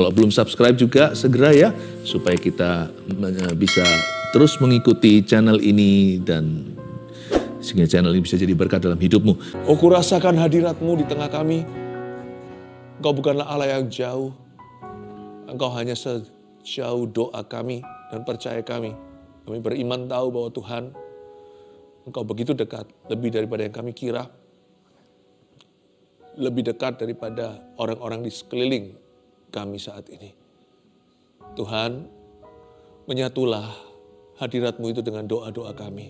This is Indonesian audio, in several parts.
Kalau belum subscribe juga segera ya, supaya kita bisa terus mengikuti channel ini dan sehingga channel ini bisa jadi berkat dalam hidupmu. Oh, kurasakan hadirat-Mu di tengah kami. Engkau bukanlah Allah yang jauh. Engkau hanya sejauh doa kami dan percaya kami. Kami beriman tahu bahwa Tuhan, Engkau begitu dekat, lebih daripada yang kami kira. Lebih dekat daripada orang-orang di sekeliling kami saat ini. Tuhan, menyatulah hadirat-Mu itu dengan doa-doa kami.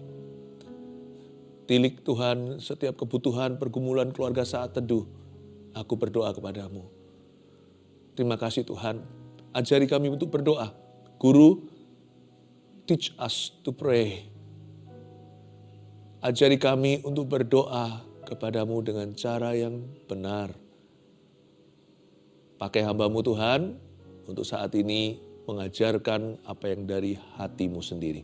Tilik Tuhan setiap kebutuhan pergumulan keluarga saat teduh. Aku berdoa kepadamu. Terima kasih Tuhan. Ajari kami untuk berdoa. Guru, teach us to pray. Ajari kami untuk berdoa kepadamu dengan cara yang benar. Pakai hamba-Mu Tuhan untuk saat ini mengajarkan apa yang dari hati-Mu sendiri.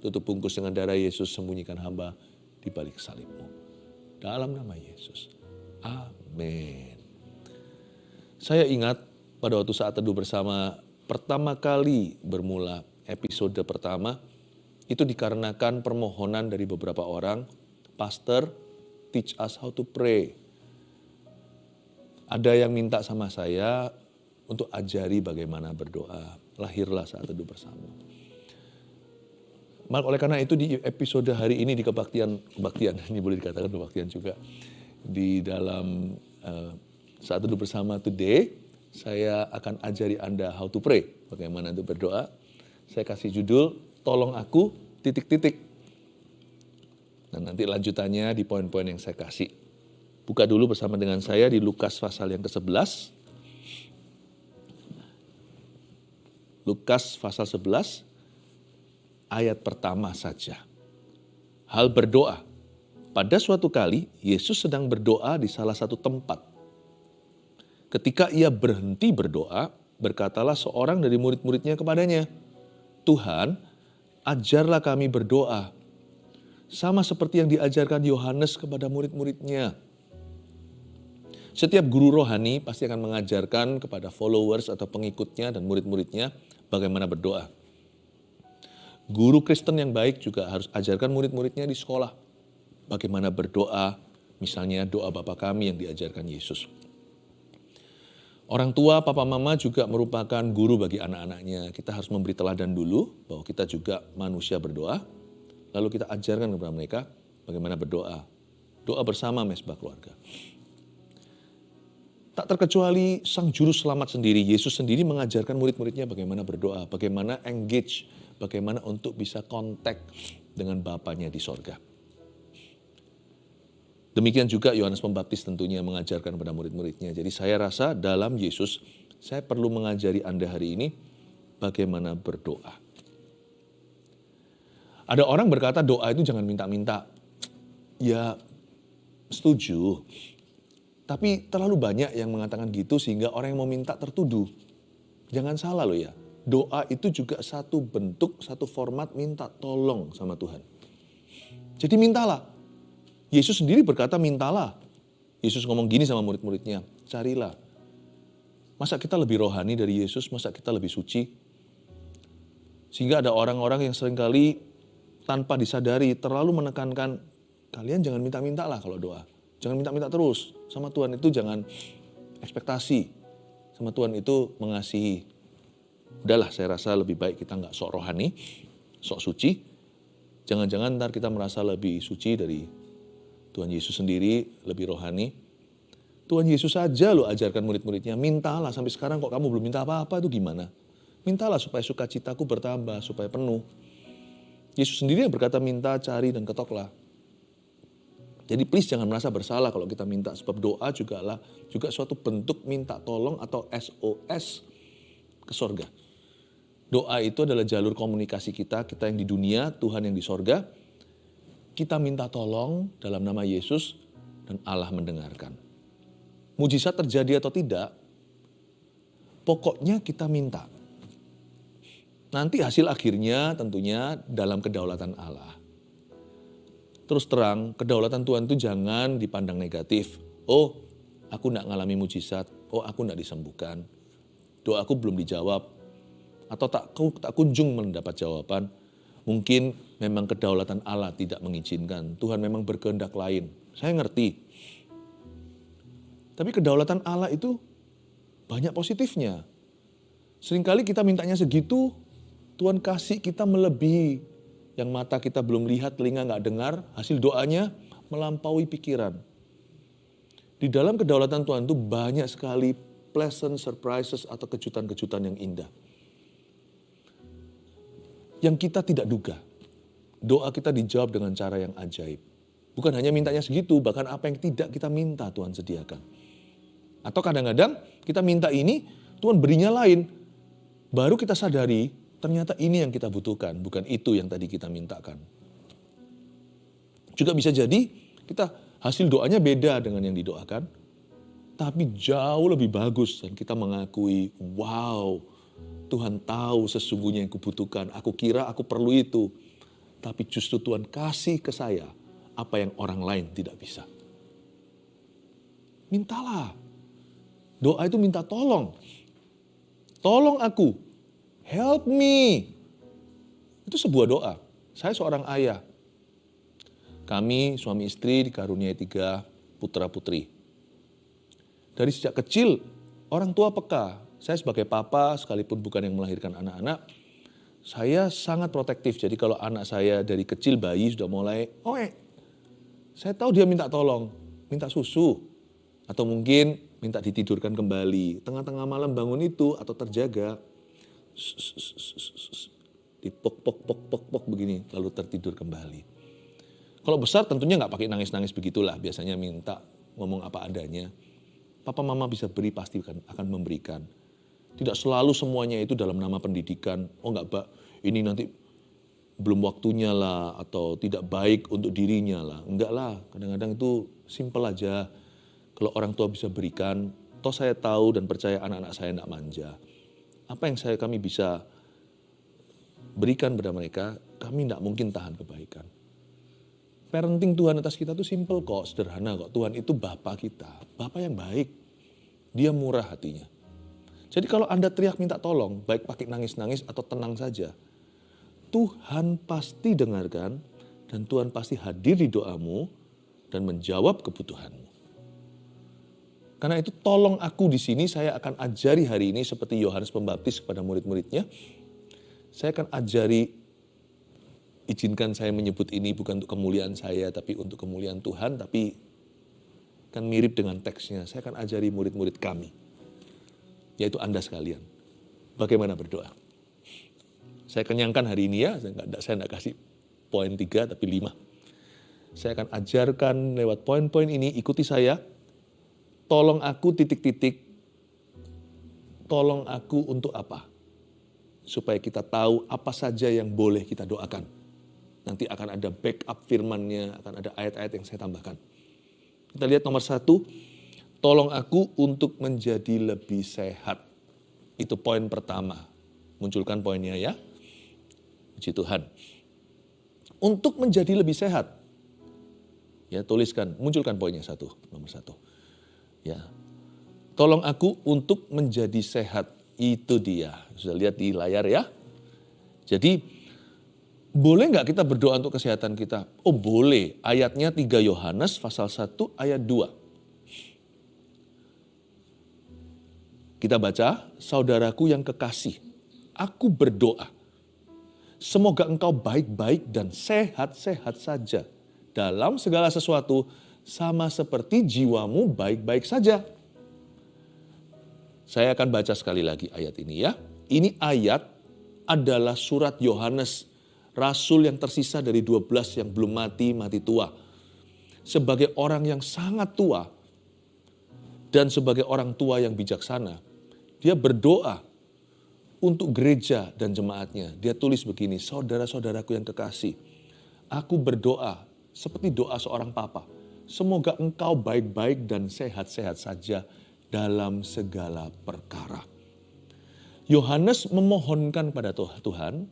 Tutup bungkus dengan darah Yesus, sembunyikan hamba di balik salib-Mu. Dalam nama Yesus. Amin. Saya ingat pada waktu saat teduh bersama pertama kali bermula episode pertama, itu dikarenakan permohonan dari beberapa orang, Pastor, teach us how to pray. Ada yang minta sama saya untuk ajari bagaimana berdoa. Lahirlah saat teduh bersama. Oleh karena itu di episode hari ini di kebaktian ini boleh dikatakan kebaktian juga. Di dalam saat teduh bersama today, saya akan ajari Anda how to pray. Bagaimana untuk berdoa. Saya kasih judul, tolong aku, titik-titik. Dan nanti lanjutannya di poin-poin yang saya kasih. Buka dulu bersama dengan saya di Lukas pasal yang ke-11. Lukas pasal 11. Ayat pertama saja. Hal berdoa. Pada suatu kali, Yesus sedang berdoa di salah satu tempat. Ketika ia berhenti berdoa, berkatalah seorang dari murid-muridnya kepadanya, Tuhan, ajarlah kami berdoa. Sama seperti yang diajarkan Yohanes kepada murid-muridnya. Setiap guru rohani pasti akan mengajarkan kepada followers atau pengikutnya dan murid-muridnya bagaimana berdoa. Guru Kristen yang baik juga harus ajarkan murid-muridnya di sekolah. Bagaimana berdoa, misalnya doa Bapa kami yang diajarkan Yesus. Orang tua, papa mama juga merupakan guru bagi anak-anaknya. Kita harus memberi teladan dulu bahwa kita juga manusia berdoa. Lalu kita ajarkan kepada mereka bagaimana berdoa. Doa bersama mesbah keluarga. Tak terkecuali sang juru selamat sendiri, Yesus sendiri mengajarkan murid-muridnya bagaimana berdoa, bagaimana engage, bagaimana untuk bisa kontak dengan Bapanya di sorga. Demikian juga Yohanes Pembaptis tentunya mengajarkan kepada murid-muridnya. Jadi saya rasa dalam Yesus, saya perlu mengajari Anda hari ini bagaimana berdoa. Ada orang berkata doa itu jangan minta-minta. Ya, setuju. Tapi terlalu banyak yang mengatakan gitu sehingga orang yang mau minta tertuduh. Jangan salah loh ya. Doa itu juga satu bentuk, satu format minta tolong sama Tuhan. Jadi mintalah. Yesus sendiri berkata mintalah. Yesus ngomong gini sama murid-muridnya, carilah. Masa kita lebih rohani dari Yesus? Masa kita lebih suci? Sehingga ada orang-orang yang seringkali tanpa disadari terlalu menekankan, kalian jangan minta-minta lah kalau doa. Jangan minta-minta terus. Sama Tuhan itu jangan ekspektasi. Sama Tuhan itu mengasihi. Udahlah, saya rasa lebih baik kita nggak sok rohani, sok suci. Jangan-jangan ntar kita merasa lebih suci dari Tuhan Yesus sendiri, lebih rohani. Tuhan Yesus saja lo ajarkan murid-muridnya, mintalah sampai sekarang kok kamu belum minta apa-apa itu gimana? Mintalah supaya sukacitaku bertambah, supaya penuh. Yesus sendiri yang berkata minta, cari, dan ketoklah. Jadi please jangan merasa bersalah kalau kita minta. Sebab doa juga suatu bentuk minta tolong atau SOS ke sorga. Doa itu adalah jalur komunikasi kita yang di dunia, Tuhan yang di sorga. Kita minta tolong dalam nama Yesus dan Allah mendengarkan. Mujizat terjadi atau tidak, pokoknya kita minta. Nanti hasil akhirnya tentunya dalam kedaulatan Allah. Terus terang, kedaulatan Tuhan itu jangan dipandang negatif. Oh, aku enggak ngalami mujizat. Oh, aku enggak disembuhkan. doaku belum dijawab, atau tak kunjung mendapat jawaban. Mungkin memang kedaulatan Allah tidak mengizinkan. Tuhan memang berkehendak lain. Saya ngerti. Tapi kedaulatan Allah itu banyak positifnya. Seringkali kita mintanya segitu, Tuhan kasih kita melebihi. Yang mata kita belum lihat, telinga nggak dengar, hasil doanya melampaui pikiran. Di dalam kedaulatan Tuhan itu banyak sekali pleasant surprises atau kejutan-kejutan yang indah. Yang kita tidak duga. Doa kita dijawab dengan cara yang ajaib. Bukan hanya mintanya segitu, bahkan apa yang tidak kita minta Tuhan sediakan. Atau kadang-kadang kita minta ini, Tuhan berinya lain. Baru kita sadari, ternyata ini yang kita butuhkan, bukan itu yang tadi kita mintakan. Juga bisa jadi kita hasil doanya beda dengan yang didoakan, tapi jauh lebih bagus dan kita mengakui, wow, Tuhan tahu sesungguhnya yang kubutuhkan. Aku kira aku perlu itu. Tapi justru Tuhan kasih ke saya apa yang orang lain tidak bisa. Mintalah. Doa itu minta tolong. Tolong aku. Help me. Itu sebuah doa. Saya seorang ayah. Kami suami istri dikaruniai 3 putra-putri. Dari sejak kecil orang tua peka. Saya sebagai papa, sekalipun bukan yang melahirkan anak-anak, saya sangat protektif. Jadi kalau anak saya dari kecil bayi sudah mulai, saya tahu dia minta tolong, minta susu. Atau mungkin minta ditidurkan kembali. Tengah-tengah malam bangun itu atau terjaga, dipok begini, lalu tertidur kembali. Kalau besar tentunya nggak pakai nangis-nangis begitulah. Biasanya minta ngomong apa adanya. Papa mama bisa beri, pasti akan memberikan. Tidak selalu semuanya itu dalam nama pendidikan. Oh enggak, Mbak, ini nanti belum waktunya lah, atau tidak baik untuk dirinya lah. Enggak lah, kadang-kadang itu simpel aja. Kalau orang tua bisa berikan, toh saya tahu dan percaya anak-anak saya enggak manja. Apa yang kami bisa berikan pada mereka, kami enggak mungkin tahan kebaikan. Parenting Tuhan atas kita itu simpel kok, sederhana kok. Tuhan itu Bapa kita, Bapa yang baik. Dia murah hatinya. Jadi kalau Anda teriak minta tolong, baik pakai nangis-nangis atau tenang saja, Tuhan pasti dengarkan dan Tuhan pasti hadir di doamu dan menjawab kebutuhanmu. Karena itu tolong aku di sini, saya akan ajari hari ini seperti Yohanes Pembaptis kepada murid-muridnya. Saya akan ajari, izinkan saya menyebut ini bukan untuk kemuliaan saya, tapi untuk kemuliaan Tuhan, tapi kan mirip dengan teksnya. Saya akan ajari murid-murid kami, yaitu Anda sekalian, bagaimana berdoa. Saya kenyangkan hari ini ya, saya enggak kasih poin 3 tapi 5. Saya akan ajarkan lewat poin-poin ini, ikuti saya. Tolong aku titik-titik, tolong aku untuk apa? Supaya kita tahu apa saja yang boleh kita doakan. Nanti akan ada backup firman-nya, akan ada ayat-ayat yang saya tambahkan. Kita lihat nomor 1, tolong aku untuk menjadi lebih sehat. Itu poin pertama. Munculkan poinnya ya. Puji Tuhan. Untuk menjadi lebih sehat. Ya, tuliskan, munculkan poinnya nomor 1. Ya. Tolong aku untuk menjadi sehat. Itu dia. Sudah lihat di layar ya. Jadi, boleh nggak kita berdoa untuk kesehatan kita? Oh boleh. Ayatnya 3 Yohanes pasal 1 ayat 2. Kita baca, saudaraku yang kekasih, aku berdoa. Semoga engkau baik-baik dan sehat-sehat saja. Dalam segala sesuatu, sama seperti jiwamu baik-baik saja. Saya akan baca sekali lagi ayat ini ya. Ini ayat adalah surat Yohanes, Rasul yang tersisa dari 12 yang belum mati tua. Sebagai orang yang sangat tua dan sebagai orang tua yang bijaksana, dia berdoa untuk gereja dan jemaatnya. Dia tulis begini, saudara-saudaraku yang kekasih, aku berdoa seperti doa seorang papa. Semoga engkau baik-baik dan sehat-sehat saja dalam segala perkara. Yohanes memohonkan pada Tuhan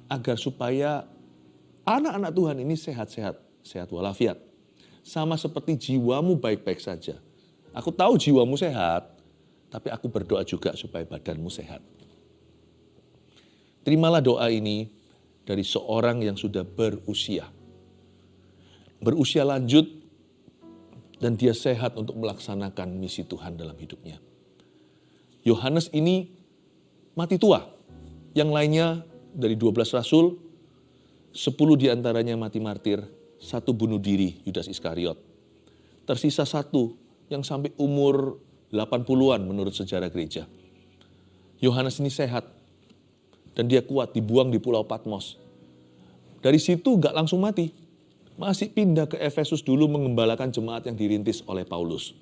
agar supaya anak-anak Tuhan ini sehat-sehat, sehat walafiat. Sama seperti jiwamu baik-baik saja. Aku tahu jiwamu sehat, tapi aku berdoa juga supaya badanmu sehat. Terimalah doa ini dari seorang yang sudah berusia. Berusia lanjut dan dia sehat untuk melaksanakan misi Tuhan dalam hidupnya. Yohanes ini mati tua. Yang lainnya dari 12 rasul, 10 diantaranya mati martir, 1 bunuh diri, Yudas Iskariot. Tersisa 1 yang sampai umur 80-an menurut sejarah gereja. Yohanes ini sehat dan dia kuat, dibuang di Pulau Patmos. Dari situ gak langsung mati, masih pindah ke Efesus dulu mengembalakan jemaat yang dirintis oleh Paulus.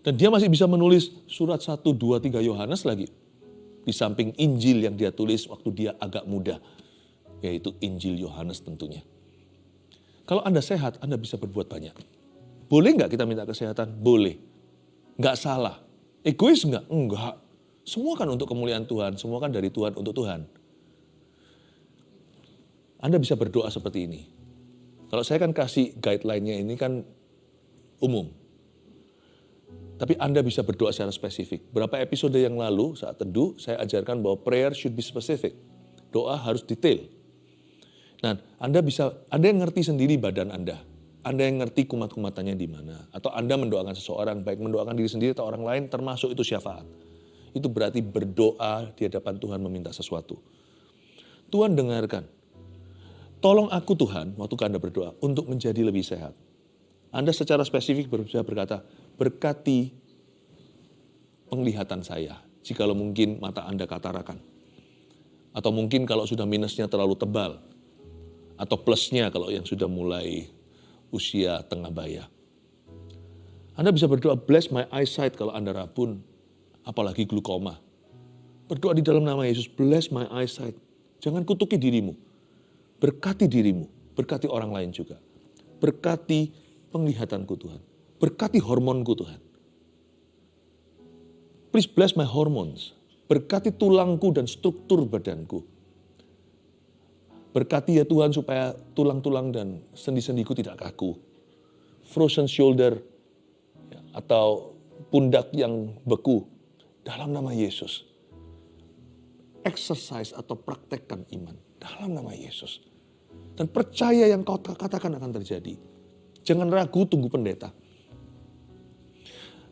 Dan dia masih bisa menulis surat 1, 2, 3 Yohanes lagi. Di samping Injil yang dia tulis waktu dia agak muda, yaitu Injil Yohanes tentunya. Kalau Anda sehat, Anda bisa berbuat banyak. Boleh nggak kita minta kesehatan? Boleh. Nggak salah. Egois nggak? Enggak. Semua kan untuk kemuliaan Tuhan, semua kan dari Tuhan untuk Tuhan. Anda bisa berdoa seperti ini. Kalau saya kan kasih guideline-nya ini kan umum. Tapi Anda bisa berdoa secara spesifik. Berapa episode yang lalu saat teduh, saya ajarkan bahwa prayer should be specific. Doa harus detail. Nah, Anda yang ngerti sendiri badan Anda. Anda yang ngerti kumat-kumatannya di mana. Atau Anda mendoakan seseorang, baik mendoakan diri sendiri atau orang lain, termasuk itu syafaat. Itu berarti berdoa di hadapan Tuhan meminta sesuatu. Tuhan dengarkan. Tolong aku Tuhan, waktu Anda berdoa, untuk menjadi lebih sehat. Anda secara spesifik bisa berkata, berkati penglihatan saya, jikalau mungkin mata Anda katarakan. Atau mungkin kalau sudah minusnya terlalu tebal. Atau plusnya kalau yang sudah mulai usia tengah baya. Anda bisa berdoa, bless my eyesight kalau Anda rabun, apalagi glukoma. Berdoa di dalam nama Yesus, bless my eyesight. Jangan kutuki dirimu. Berkati dirimu, berkati orang lain juga. Berkati penglihatanku Tuhan. Berkati hormonku Tuhan. Please bless my hormones. Berkati tulangku dan struktur badanku. Berkati ya Tuhan supaya tulang-tulang dan sendi-sendiku tidak kaku. Frozen shoulder atau pundak yang beku. Dalam nama Yesus. Exercise atau praktekkan iman. Dalam nama Yesus. Dan percaya yang kau katakan akan terjadi. Jangan ragu, tunggu pendeta.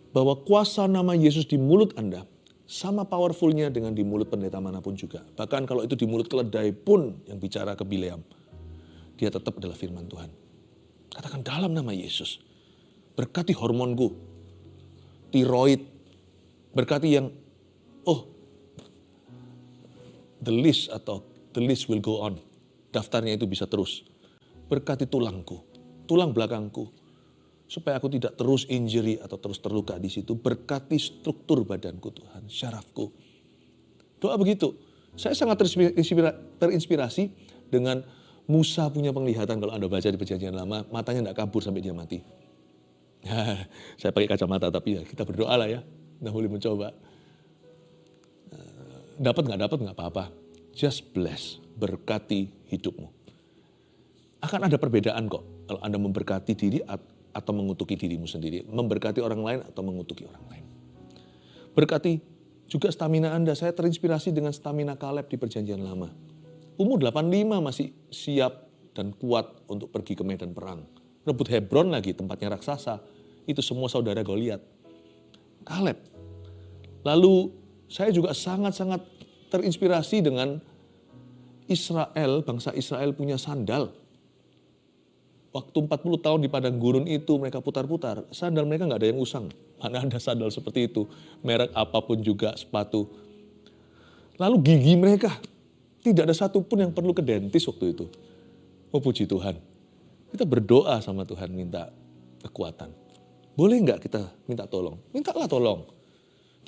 Bahwa kuasa nama Yesus di mulut Anda sama powerfulnya dengan di mulut pendeta manapun juga. Bahkan kalau itu di mulut keledai pun yang bicara ke Bileam, dia tetap adalah firman Tuhan. Katakan dalam nama Yesus. Berkati hormonku, tiroid, berkati yang, the list will go on. Daftarnya itu bisa terus. Berkati tulangku, tulang belakangku, supaya aku tidak terus injury atau terus terluka di situ. Berkati struktur badanku Tuhan, syarafku. Doa begitu. Saya sangat terinspirasi dengan Musa punya penglihatan. Kalau Anda baca di Perjanjian Lama, matanya tidak kabur sampai dia mati. Saya pakai kacamata, tapi ya kita berdoa lah ya. Kita boleh mencoba. Dapat nggak apa-apa. Just bless, berkati hidupmu. Akan ada perbedaan kok kalau Anda memberkati diri atau mengutuki dirimu sendiri. Memberkati orang lain atau mengutuki orang lain. Berkati juga stamina Anda. Saya terinspirasi dengan stamina Kaleb di Perjanjian Lama. Umur 85 masih siap dan kuat untuk pergi ke medan perang. Rebut Hebron lagi, tempatnya raksasa. Itu semua saudara Goliat. Kaleb. Lalu saya juga sangat-sangat terinspirasi dengan Israel, bangsa Israel punya sandal. Waktu 40 tahun di padang gurun itu mereka putar-putar, sandal mereka nggak ada yang usang. Mana ada sandal seperti itu, merek apapun juga sepatu. Lalu gigi mereka, tidak ada satupun yang perlu ke dentis waktu itu. Oh puji Tuhan, kita berdoa sama Tuhan minta kekuatan. Boleh nggak kita minta tolong? Mintalah tolong.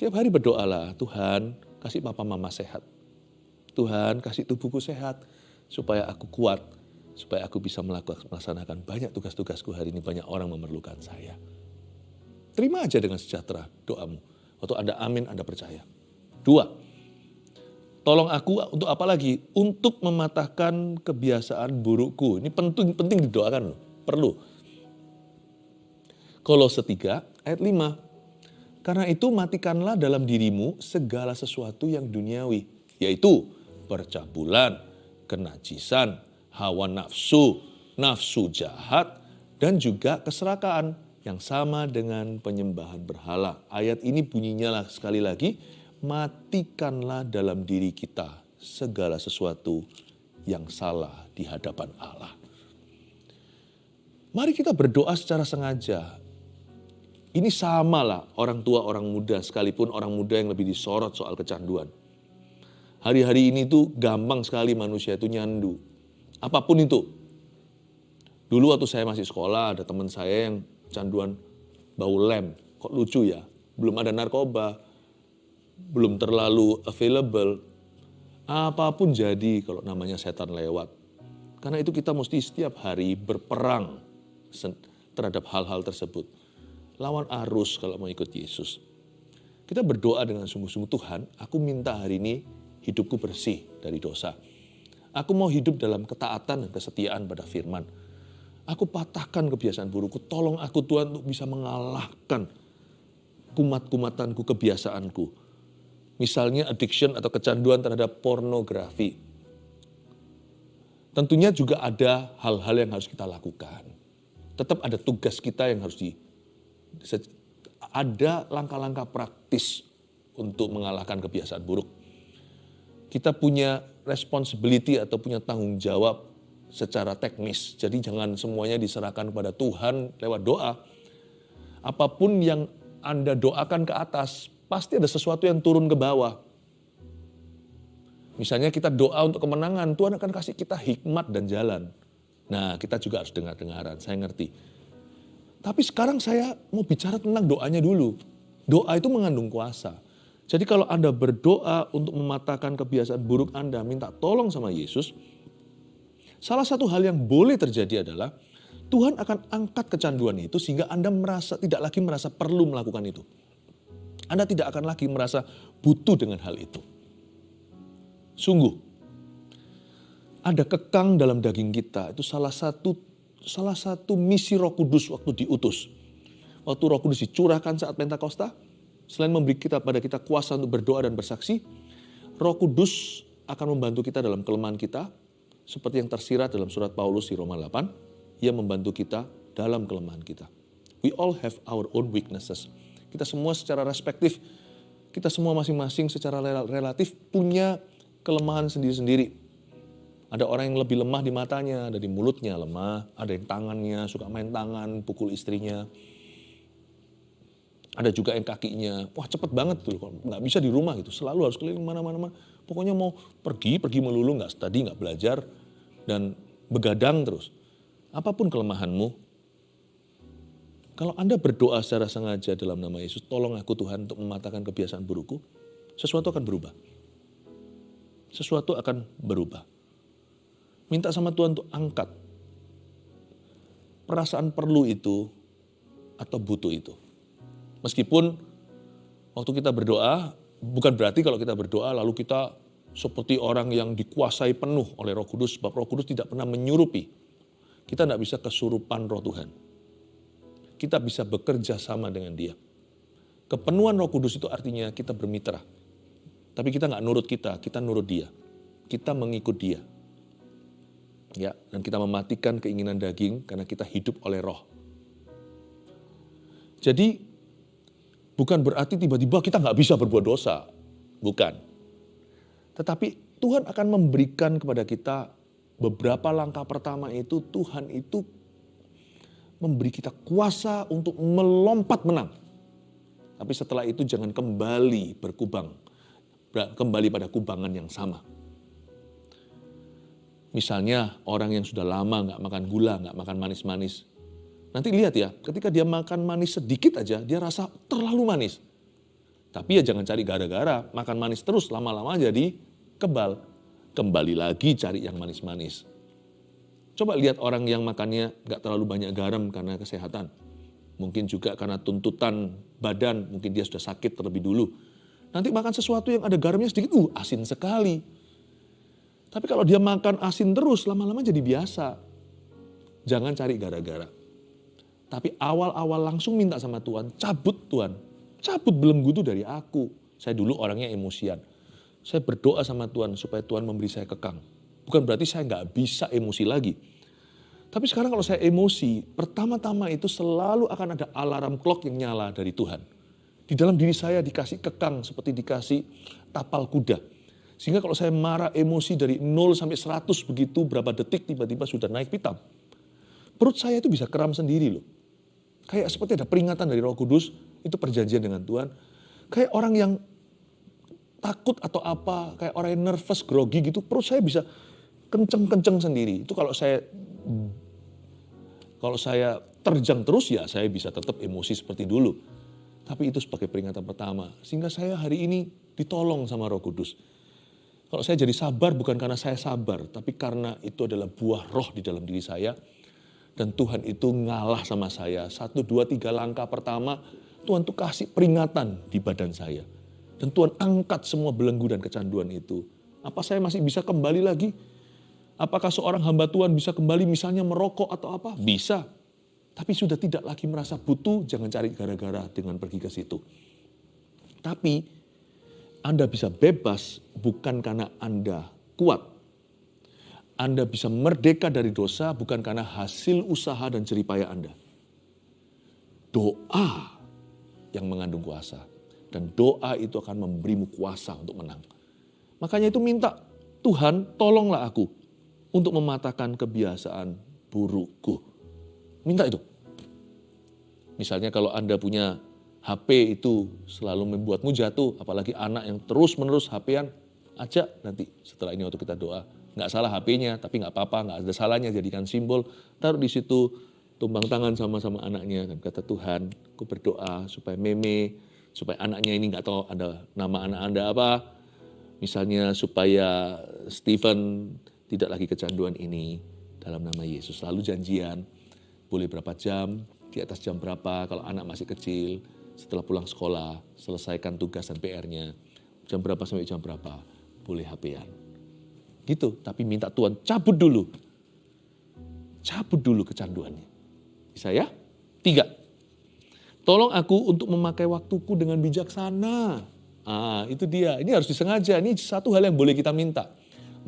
Tiap hari berdoalah, Tuhan kasih papa mama sehat. Tuhan kasih tubuhku sehat supaya aku kuat. Supaya aku bisa melaksanakan banyak tugas-tugasku hari ini. Banyak orang memerlukan saya. Terima aja dengan sejahtera doamu. Waktu Anda amin, Anda percaya. 2. Tolong aku untuk apa lagi? Untuk mematahkan kebiasaan burukku. Ini penting didoakan loh. Perlu. Kolose 3 ayat 5. Karena itu matikanlah dalam dirimu segala sesuatu yang duniawi, yaitu percabulan, kenajisan, hawa nafsu, nafsu jahat, dan juga keserakahan yang sama dengan penyembahan berhala. Ayat ini bunyinya sekali lagi, matikanlah dalam diri kita segala sesuatu yang salah di hadapan Allah. Mari kita berdoa secara sengaja. Ini samalah orang tua, orang muda, sekalipun orang muda yang lebih disorot soal kecanduan. Hari-hari ini tuh gampang sekali manusia itu nyandu. Apapun itu. Dulu waktu saya masih sekolah, ada teman saya yang canduan bau lem. Kok lucu ya? Belum ada narkoba, belum terlalu available. Apapun jadi kalau namanya setan lewat. Karena itu kita mesti setiap hari berperang terhadap hal-hal tersebut. Lawan arus kalau mau ikut Yesus. Kita berdoa dengan sungguh-sungguh, Tuhan, aku minta hari ini hidupku bersih dari dosa. Aku mau hidup dalam ketaatan dan kesetiaan pada firman. Aku patahkan kebiasaan burukku. Tolong aku Tuhan untuk bisa mengalahkan kumat-kumatanku, kebiasaanku. Misalnya addiction atau kecanduan terhadap pornografi. Tentunya juga ada hal-hal yang harus kita lakukan. Tetap ada tugas kita yang harus ada langkah-langkah praktis untuk mengalahkan kebiasaan buruk. Kita punya responsibility atau punya tanggung jawab secara teknis. Jadi jangan semuanya diserahkan kepada Tuhan lewat doa. Apapun yang Anda doakan ke atas, pasti ada sesuatu yang turun ke bawah. Misalnya kita doa untuk kemenangan, Tuhan akan kasih kita hikmat dan jalan. Nah, kita juga harus dengar-dengaran, saya ngerti. Tapi sekarang saya mau bicara tentang doanya dulu. Doa itu mengandung kuasa. Jadi kalau Anda berdoa untuk mematahkan kebiasaan buruk Anda, minta tolong sama Yesus, salah satu hal yang boleh terjadi adalah Tuhan akan angkat kecanduan itu sehingga Anda tidak lagi merasa perlu melakukan itu. Anda tidak akan lagi merasa butuh dengan hal itu. Sungguh, ada kekang dalam daging kita. Itu salah satu misi Roh Kudus waktu diutus. Waktu Roh Kudus dicurahkan saat Pentakosta, selain memberi pada kita kuasa untuk berdoa dan bersaksi, Roh Kudus akan membantu kita dalam kelemahan kita, seperti yang tersirat dalam surat Paulus di Roma 8, ia membantu kita dalam kelemahan kita. We all have our own weaknesses. Kita semua secara respektif, kita semua masing-masing secara relatif punya kelemahan sendiri-sendiri. Ada orang yang lebih lemah di matanya, ada di mulutnya lemah, ada yang tangannya suka main tangan, pukul istrinya. Ada juga yang kakinya, wah cepet banget tuh, nggak bisa di rumah gitu, selalu harus keliling mana-mana. Pokoknya mau pergi melulu, nggak study, nggak belajar, dan begadang terus. Apapun kelemahanmu, kalau Anda berdoa secara sengaja dalam nama Yesus, tolong aku Tuhan untuk mematahkan kebiasaan burukku, sesuatu akan berubah. Sesuatu akan berubah. Minta sama Tuhan untuk angkat perasaan perlu itu atau butuh itu. Meskipun waktu kita berdoa, bukan berarti kalau kita berdoa lalu kita seperti orang yang dikuasai penuh oleh Roh Kudus, sebab Roh Kudus tidak pernah menyurupi. Kita tidak bisa kesurupan Roh Tuhan. Kita bisa bekerja sama dengan Dia. Kepenuhan Roh Kudus itu artinya kita bermitra. Tapi kita nggak nurut kita nurut Dia. Kita mengikut Dia. Ya, dan kita mematikan keinginan daging karena kita hidup oleh Roh. Jadi bukan berarti tiba-tiba kita nggak bisa berbuat dosa. Bukan. Tetapi Tuhan akan memberikan kepada kita beberapa langkah pertama itu, Tuhan itu memberi kita kuasa untuk melompat menang. Tapi setelah itu jangan kembali berkubang. Kembali pada kubangan yang sama. Misalnya orang yang sudah lama nggak makan gula, nggak makan manis-manis. Nanti lihat ya, ketika dia makan manis sedikit aja, dia rasa terlalu manis. Tapi ya jangan cari gara-gara, makan manis terus lama-lama jadi kebal. Kembali lagi cari yang manis-manis. Coba lihat orang yang makannya nggak terlalu banyak garam karena kesehatan. Mungkin juga karena tuntutan badan, mungkin dia sudah sakit terlebih dulu. Nanti makan sesuatu yang ada garamnya sedikit, asin sekali. Tapi kalau dia makan asin terus, lama-lama jadi biasa. Jangan cari gara-gara. Tapi awal-awal langsung minta sama Tuhan, cabut Tuhan. Cabut belenggu itu dari aku. Saya dulu orangnya emosian. Saya berdoa sama Tuhan supaya Tuhan memberi saya kekang. Bukan berarti saya nggak bisa emosi lagi. Tapi sekarang kalau saya emosi, pertama-tama itu selalu akan ada alarm clock yang nyala dari Tuhan. Di dalam diri saya dikasih kekang seperti dikasih tapal kuda. Sehingga kalau saya marah emosi dari 0 sampai 100 begitu berapa detik tiba-tiba sudah naik pitam. Perut saya itu bisa kram sendiri loh. Kayak seperti ada peringatan dari Roh Kudus, itu perjanjian dengan Tuhan. Kayak orang yang takut atau apa, kayak orang yang nervous, grogi gitu, perut saya bisa kenceng-kenceng sendiri. Itu kalau saya terjang terus ya saya bisa tetap emosi seperti dulu. Tapi itu sebagai peringatan pertama. Sehingga saya hari ini ditolong sama Roh Kudus. Kalau saya jadi sabar bukan karena saya sabar, tapi karena itu adalah buah roh di dalam diri saya. Dan Tuhan itu ngalah sama saya. 1, 2, 3 langkah pertama, Tuhan tuh kasih peringatan di badan saya. Dan Tuhan angkat semua belenggu dan kecanduan itu. Apa saya masih bisa kembali lagi? Apakah seorang hamba Tuhan bisa kembali misalnya merokok atau apa? Bisa. Tapi sudah tidak lagi merasa butuh, jangan cari gara-gara dengan pergi ke situ. Tapi Anda bisa bebas bukan karena Anda kuat. Anda bisa merdeka dari dosa bukan karena hasil usaha dan jeripaya Anda. Doa yang mengandung kuasa. Dan doa itu akan memberimu kuasa untuk menang. Makanya itu minta, Tuhan tolonglah aku untuk mematahkan kebiasaan burukku. Minta itu. Misalnya kalau Anda punya HP itu selalu membuatmu jatuh, apalagi anak yang terus-menerus HP-an, ajak nanti setelah ini waktu kita doa. Nggak salah HP-nya, tapi nggak apa-apa, nggak ada salahnya, jadikan simbol. Taruh di situ, tumbang tangan sama-sama anaknya. Dan kata Tuhan, aku berdoa supaya supaya anaknya ini nggak tahu ada nama anak Anda apa. Misalnya supaya Stephen tidak lagi kecanduan ini dalam nama Yesus. Lalu janjian, boleh berapa jam, di atas jam berapa, kalau anak masih kecil, setelah pulang sekolah, selesaikan tugas dan PR-nya. Jam berapa sampai jam berapa, boleh HP-an. Gitu, tapi minta Tuhan cabut dulu. Cabut dulu kecanduannya. Bisa ya? 3. Tolong aku untuk memakai waktuku dengan bijaksana. Itu dia. Ini harus disengaja. Ini satu hal yang boleh kita minta.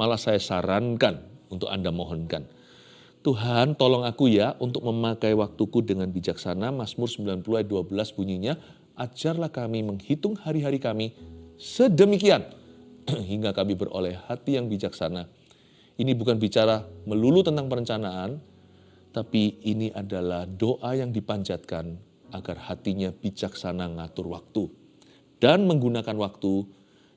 Malah saya sarankan untuk Anda mohonkan. Tuhan tolong aku ya untuk memakai waktuku dengan bijaksana. Mazmur 90 ayat 12 bunyinya. Ajarlah kami menghitung hari-hari kami sedemikian. Hingga kami beroleh hati yang bijaksana. Ini bukan bicara melulu tentang perencanaan, tapi ini adalah doa yang dipanjatkan agar hatinya bijaksana ngatur waktu. Dan menggunakan waktu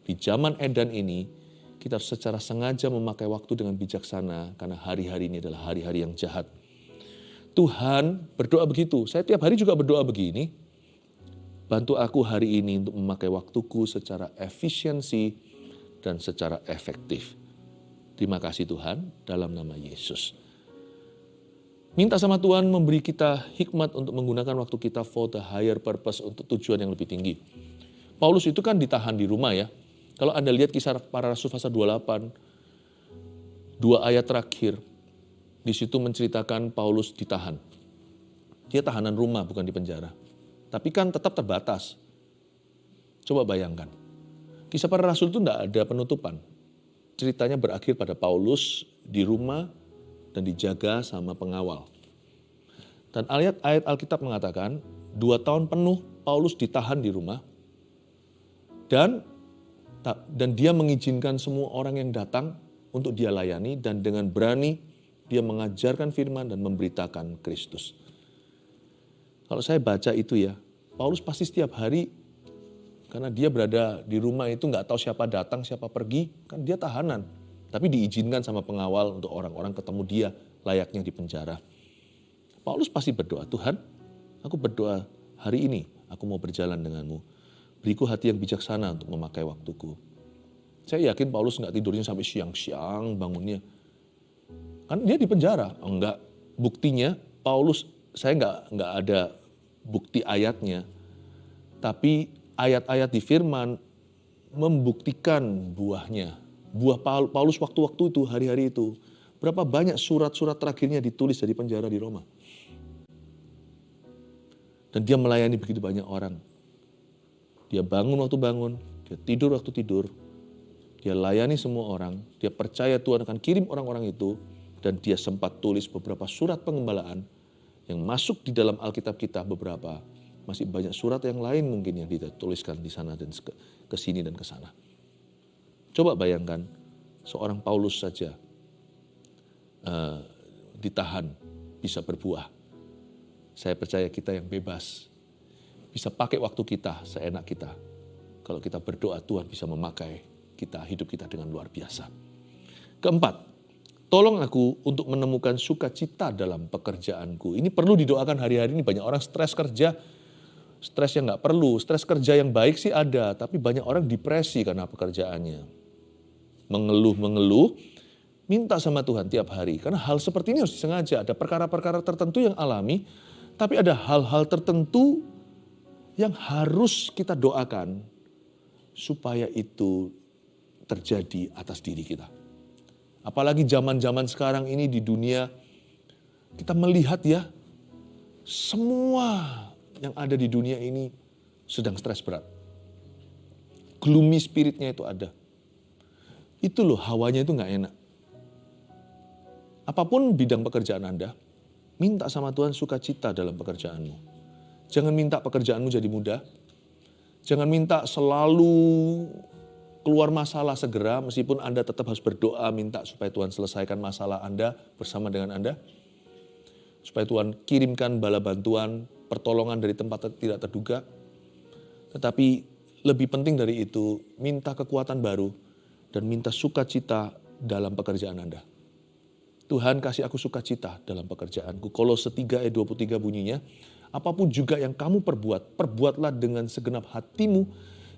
di zaman edan ini, kita harus secara sengaja memakai waktu dengan bijaksana, karena hari-hari ini adalah hari-hari yang jahat. Tuhan berdoa begitu, saya tiap hari juga berdoa begini, bantu aku hari ini untuk memakai waktuku secara efisiensi dan secara efektif. Terima kasih Tuhan, dalam nama Yesus. Minta sama Tuhan memberi kita hikmat untuk menggunakan waktu kita for the higher purpose, untuk tujuan yang lebih tinggi. Paulus itu kan ditahan di rumah ya. Kalau Anda lihat Kisah Para Rasul pasal 28, 2 ayat terakhir, di situ menceritakan Paulus ditahan. Dia tahanan rumah, bukan di penjara. Tapi kan tetap terbatas. Coba bayangkan. Kisah Para Rasul itu tidak ada penutupan. Ceritanya berakhir pada Paulus di rumah dan dijaga sama pengawal. Dan ayat Alkitab mengatakan 2 tahun penuh Paulus ditahan di rumah. Dan dia mengizinkan semua orang yang datang untuk dia layani. Dan dengan berani dia mengajarkan firman dan memberitakan Kristus. Kalau saya baca itu ya, Paulus pasti setiap hari, karena dia berada di rumah itu nggak tahu siapa datang, siapa pergi, kan dia tahanan. Tapi diizinkan sama pengawal untuk orang-orang ketemu dia layaknya di penjara. Paulus pasti berdoa, Tuhan, aku berdoa hari ini, aku mau berjalan denganmu. Beriku hati yang bijaksana untuk memakai waktuku. Saya yakin Paulus nggak tidurnya sampai siang-siang bangunnya. Kan dia di penjara. Enggak, buktinya Paulus, saya nggak ada bukti ayatnya. Tapi ayat-ayat di firman membuktikan buahnya. Buah Paulus waktu-waktu itu, hari-hari itu. Berapa banyak surat-surat terakhirnya ditulis dari penjara di Roma. Dan dia melayani begitu banyak orang. Dia bangun waktu bangun, dia tidur waktu tidur, dia layani semua orang, dia percaya Tuhan akan kirim orang-orang itu, dan dia sempat tulis beberapa surat pengembalaan yang masuk di dalam Alkitab kita beberapa. Masih banyak surat yang lain mungkin yang dituliskan di sana dan ke sini dan ke sana. Coba bayangkan seorang Paulus saja ditahan bisa berbuah. Saya percaya kita yang bebas bisa pakai waktu kita seenak kita. Kalau kita berdoa, Tuhan bisa memakai kita, hidup kita dengan luar biasa. Keempat, tolong aku untuk menemukan sukacita dalam pekerjaanku. Ini perlu didoakan hari-hari ini. Banyak orang stres kerja, stres yang nggak perlu. Stres kerja yang baik sih ada, tapi banyak orang depresi karena pekerjaannya. Mengeluh, minta sama Tuhan tiap hari. Karena hal seperti ini harus disengaja. Ada perkara-perkara tertentu yang alami, tapi ada hal-hal tertentu yang harus kita doakan supaya itu terjadi atas diri kita. Apalagi zaman-zaman sekarang ini di dunia, kita melihat ya, semua yang ada di dunia ini sedang stres berat. Gloomy spiritnya itu ada. Itu loh, hawanya itu gak enak. Apapun bidang pekerjaan Anda, minta sama Tuhan sukacita dalam pekerjaanmu. Jangan minta pekerjaanmu jadi mudah. Jangan minta selalu keluar masalah segera, meskipun Anda tetap harus berdoa, minta supaya Tuhan selesaikan masalah Anda bersama dengan Anda. Supaya Tuhan kirimkan bala bantuan, pertolongan dari tempat tidak terduga. Tetapi lebih penting dari itu, minta kekuatan baru dan minta sukacita dalam pekerjaan Anda. Tuhan kasih aku sukacita dalam pekerjaanku. Kolose 3 ayat 23 bunyinya, apapun juga yang kamu perbuat, perbuatlah dengan segenap hatimu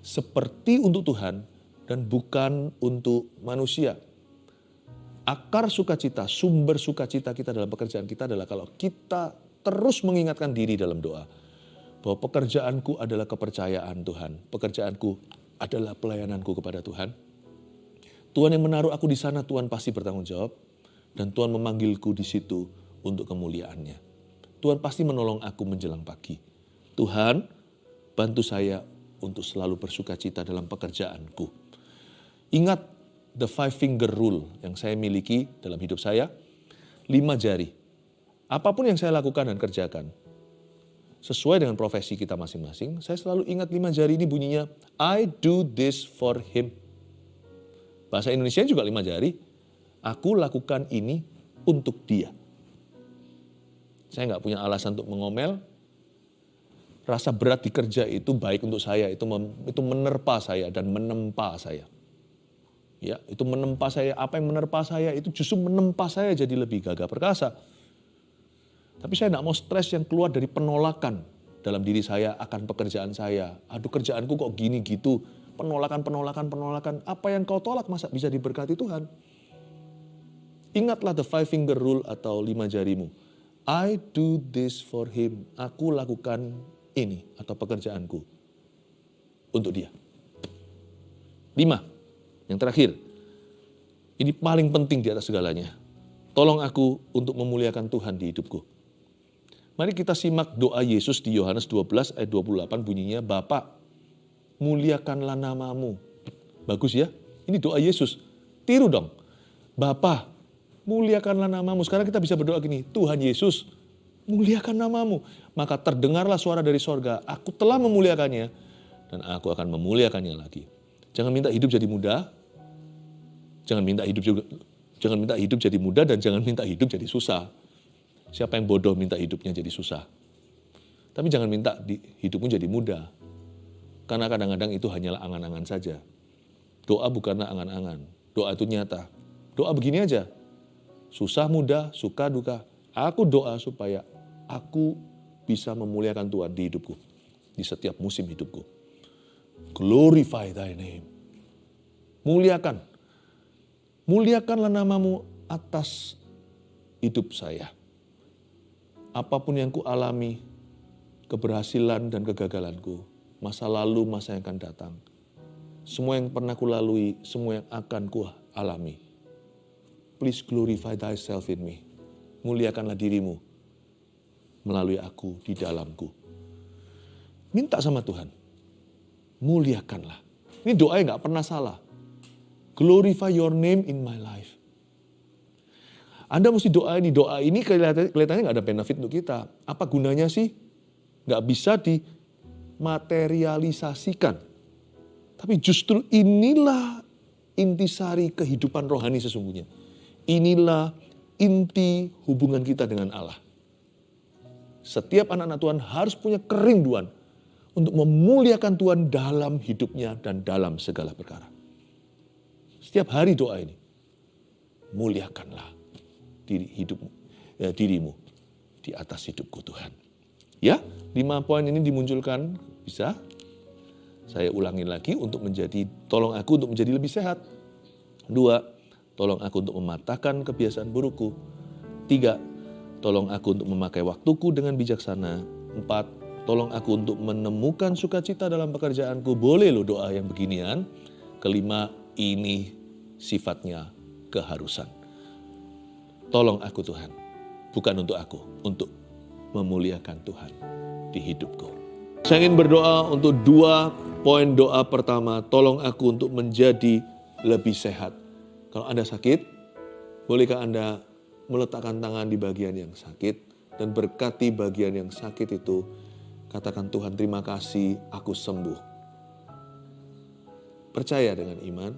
seperti untuk Tuhan dan bukan untuk manusia. Akar sukacita, sumber sukacita kita dalam pekerjaan kita adalah kalau kita terus mengingatkan diri dalam doa. Bahwa pekerjaanku adalah kepercayaan Tuhan. Pekerjaanku adalah pelayananku kepada Tuhan. Tuhan yang menaruh aku di sana, Tuhan pasti bertanggung jawab. Dan Tuhan memanggilku di situ untuk kemuliaannya. Tuhan pasti menolong aku menjelang pagi. Tuhan, bantu saya untuk selalu bersukacita dalam pekerjaanku. Ingat the 5 finger rule yang saya miliki dalam hidup saya. 5 jari. Apapun yang saya lakukan dan kerjakan, sesuai dengan profesi kita masing-masing, saya selalu ingat 5 jari ini bunyinya, I do this for him. Bahasa Indonesia juga 5 jari. Aku lakukan ini untuk dia. Saya nggak punya alasan untuk mengomel. Rasa berat di kerja itu baik untuk saya. Itu menerpa saya dan menempa saya. Ya, itu menempa saya. Apa yang menerpa saya itu justru menempa saya jadi lebih gagah perkasa. Tapi saya nggak mau stres yang keluar dari penolakan dalam diri saya akan pekerjaan saya. Aduh, kerjaanku kok gini gitu. Penolakan. Apa yang kau tolak masa bisa diberkati Tuhan? Ingatlah the 5 finger rule atau 5 jarimu. I do this for him. Aku lakukan ini atau pekerjaanku untuk dia. 5. Yang terakhir. Ini paling penting di atas segalanya. Tolong aku untuk memuliakan Tuhan di hidupku. Mari kita simak doa Yesus di Yohanes 12 ayat 28 bunyinya, Bapa, muliakanlah namamu. Bagus ya? Ini doa Yesus. Tiru dong. Bapa, muliakanlah namamu. Sekarang kita bisa berdoa gini, Tuhan Yesus, muliakan namamu. Maka terdengarlah suara dari sorga, aku telah memuliakannya, dan aku akan memuliakannya lagi. Jangan minta hidup jadi mudah, jangan minta hidup jadi mudah, dan jangan minta hidup jadi susah. Siapa yang bodoh minta hidupnya jadi susah? Tapi jangan minta hidupmu jadi mudah. Karena kadang-kadang itu hanyalah angan-angan saja. Doa bukanlah angan-angan, doa itu nyata. Doa begini aja, susah, mudah, suka, duka. Aku doa supaya aku bisa memuliakan Tuhan di hidupku. Di setiap musim hidupku. Glorify thy name. Muliakan. Muliakanlah namamu atas hidup saya. Apapun yang ku alami, keberhasilan dan kegagalanku, masa lalu, masa yang akan datang. Semua yang pernah ku lalui, semua yang akan ku alami. Please glorify thyself in me. Muliakanlah dirimu melalui aku di dalamku. Minta sama Tuhan. muliakanlah. Ini doanya nggak pernah salah. Glorify your name in my life. Anda mesti doa ini kelihatannya nggak ada benefit untuk kita. Apa gunanya sih? Nggak bisa dimaterialisasikan. Tapi justru inilah intisari kehidupan rohani sesungguhnya. Inilah inti hubungan kita dengan Allah. Setiap anak-anak Tuhan harus punya kerinduan untuk memuliakan Tuhan dalam hidupnya dan dalam segala perkara. Setiap hari doa ini. Muliakanlah dirimu di atas hidupku Tuhan. Ya, 5 poin ini dimunculkan, bisa saya ulangi lagi untuk tolong aku untuk menjadi lebih sehat. 2, tolong aku untuk mematahkan kebiasaan burukku. 3, tolong aku untuk memakai waktuku dengan bijaksana. 4, tolong aku untuk menemukan sukacita dalam pekerjaanku. Boleh loh doa yang beginian. 5, ini sifatnya keharusan. Tolong aku Tuhan, bukan untuk aku, untuk memuliakan Tuhan di hidupku. Saya ingin berdoa untuk 2 poin doa pertama, tolong aku untuk menjadi lebih sehat. Kalau Anda sakit, bolehkah Anda meletakkan tangan di bagian yang sakit dan berkati bagian yang sakit itu, katakan Tuhan terima kasih, aku sembuh. Percaya dengan iman,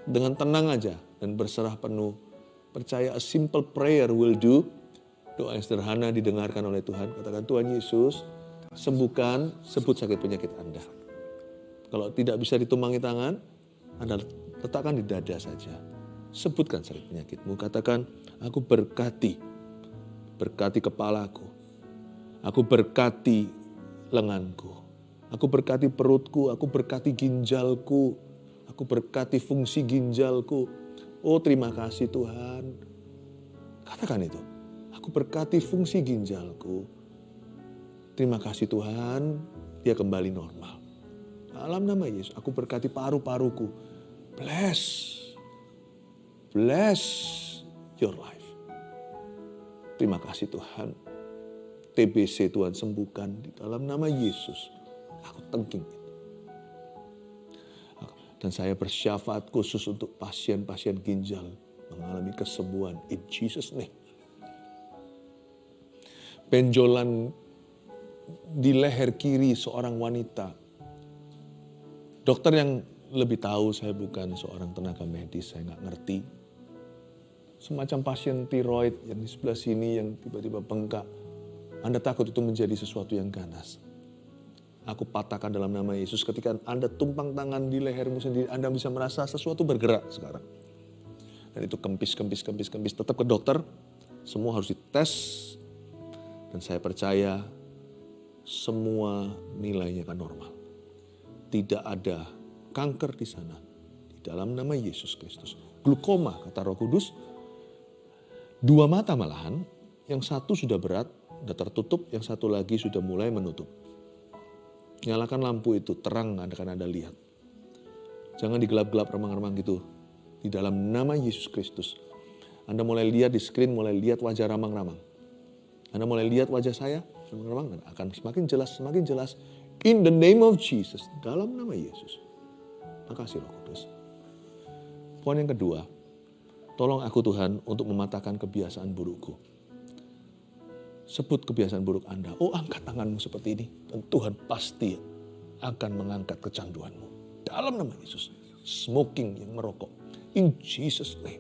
dengan tenang aja dan berserah penuh. Percaya a simple prayer will do. Doa yang sederhana didengarkan oleh Tuhan. Katakan Tuhan Yesus, sembuhkan, sebut sakit penyakit Anda. Kalau tidak bisa ditumpangi tangan, Anda letakkan di dada saja. Sebutkan sakit penyakitmu. Katakan, aku berkati kepalaku. Aku berkati lenganku. Aku berkati perutku, aku berkati ginjalku. Aku berkati fungsi ginjalku. Oh terima kasih Tuhan. Katakan itu. Aku berkati fungsi ginjalku. Terima kasih Tuhan. Dia kembali normal. Dalam nama Yesus. Aku berkati paru-paruku. Bless your life. Terima kasih Tuhan. TBC Tuhan sembuhkan. Di dalam nama Yesus. Aku tengking. Dan saya bersyafaat khusus untuk pasien-pasien ginjal mengalami kesembuhan in Jesus name. Benjolan di leher kiri seorang wanita. Dokter yang lebih tahu, saya bukan seorang tenaga medis, saya nggak ngerti. Semacam pasien tiroid yang di sebelah sini yang tiba-tiba bengkak. Anda takut itu menjadi sesuatu yang ganas. Aku patahkan dalam nama Yesus. Ketika Anda tumpang tangan di lehermu sendiri, Anda bisa merasa sesuatu bergerak sekarang. Dan itu kempis. Tetap ke dokter, semua harus dites. Dan saya percaya semua nilainya akan normal. Tidak ada kanker di sana. Di dalam nama Yesus Kristus. Glukoma, kata Roh Kudus. 2 mata malahan, yang satu sudah berat, sudah tertutup, yang satu lagi sudah mulai menutup. Nyalakan lampu itu, terang akan Anda lihat. Jangan digelap-gelap remang-remang gitu. Di dalam nama Yesus Kristus. Anda mulai lihat di screen, mulai lihat wajah ramang-ramang. Anda mulai lihat wajah saya, ramang-ramang, dan akan semakin jelas. In the name of Jesus. Dalam nama Yesus. Makasih Roh Kudus. Poin yang kedua, tolong aku Tuhan untuk mematahkan kebiasaan burukku. Sebut kebiasaan buruk Anda. Oh angkat tanganmu seperti ini. Dan Tuhan pasti akan mengangkat kecanduanmu. Dalam nama Yesus. Smoking yang merokok. In Jesus name.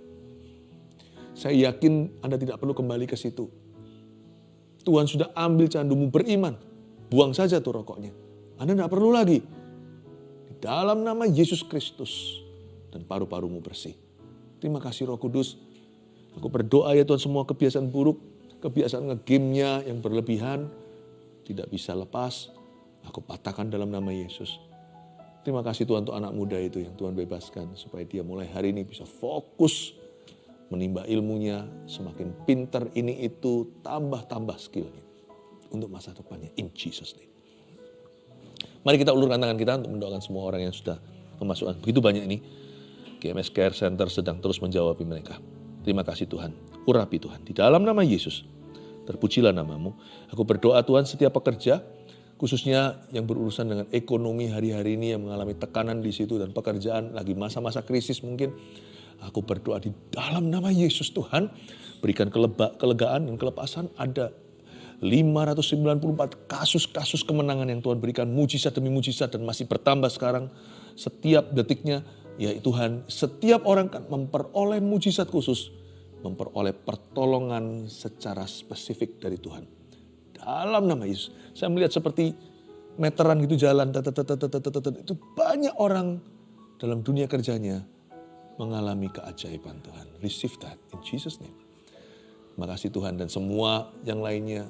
Saya yakin Anda tidak perlu kembali ke situ. Tuhan sudah ambil candumu beriman. Buang saja tuh rokoknya. Anda tidak perlu lagi. Di dalam nama Yesus Kristus. Dan paru-parumu bersih. Terima kasih Roh Kudus. Aku berdoa ya Tuhan semua kebiasaan buruk. Kebiasaan nge-game-nya yang berlebihan tidak bisa lepas. Aku patahkan dalam nama Yesus. Terima kasih Tuhan untuk anak muda itu yang Tuhan bebaskan. Supaya dia mulai hari ini bisa fokus menimba ilmunya. Semakin pintar ini itu tambah skillnya. Untuk masa depannya. In Jesus name. Mari kita ulurkan tangan kita untuk mendoakan semua orang yang sudah memasukkan. Begitu banyak ini. GMS Care Center sedang terus menjawabi mereka. Terima kasih Tuhan. Urapi Tuhan. Di dalam nama Yesus. Terpujilah namamu. Aku berdoa Tuhan setiap pekerja. khususnya yang berurusan dengan ekonomi hari-hari ini yang mengalami tekanan di situ dan pekerjaan lagi masa-masa krisis mungkin. Aku berdoa di dalam nama Yesus Tuhan, berikan kelegaan dan kelepasan. Ada 594 kasus-kasus kemenangan yang Tuhan berikan, mujizat demi mujizat dan masih bertambah sekarang setiap detiknya. Ya Tuhan, setiap orang kan memperoleh mujizat khusus, memperoleh pertolongan secara spesifik dari Tuhan. Dalam nama Yesus, saya melihat seperti meteran gitu jalan, itu banyak orang dalam dunia kerjanya mengalami keajaiban Tuhan. Receive that in Jesus name. Terima kasih Tuhan, dan semua yang lainnya,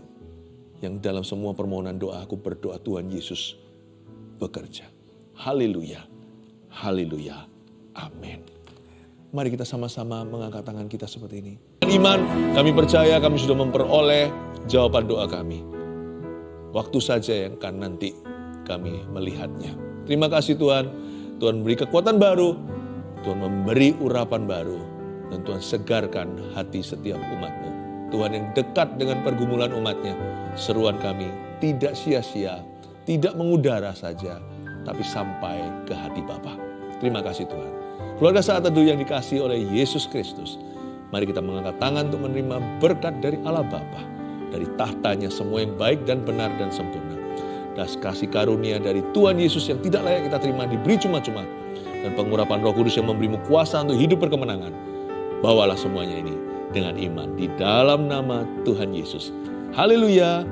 yang dalam semua permohonan doa, aku berdoa Tuhan Yesus bekerja. Haleluya, haleluya, amin. Mari kita sama-sama mengangkat tangan kita seperti ini. Dengan iman, kami percaya kami sudah memperoleh jawaban doa kami. Waktu saja yang akan nanti kami melihatnya. Terima kasih Tuhan. Tuhan beri kekuatan baru, Tuhan memberi urapan baru, dan Tuhan segarkan hati setiap umat-Mu. Tuhan yang dekat dengan pergumulan umat-Nya, seruan kami tidak sia-sia, tidak mengudara saja, tapi sampai ke hati Bapa. Terima kasih Tuhan. Keluarga Saat Teduh yang dikasihi oleh Yesus Kristus, mari kita mengangkat tangan untuk menerima berkat dari Allah Bapa, dari tahtanya semua yang baik dan benar dan sempurna. Dan kasih karunia dari Tuhan Yesus yang tidak layak kita terima diberi cuma-cuma, dan pengurapan Roh Kudus yang memberimu kuasa untuk hidup berkemenangan. Bawalah semuanya ini dengan iman di dalam nama Tuhan Yesus. Haleluya.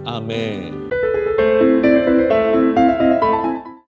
Amin.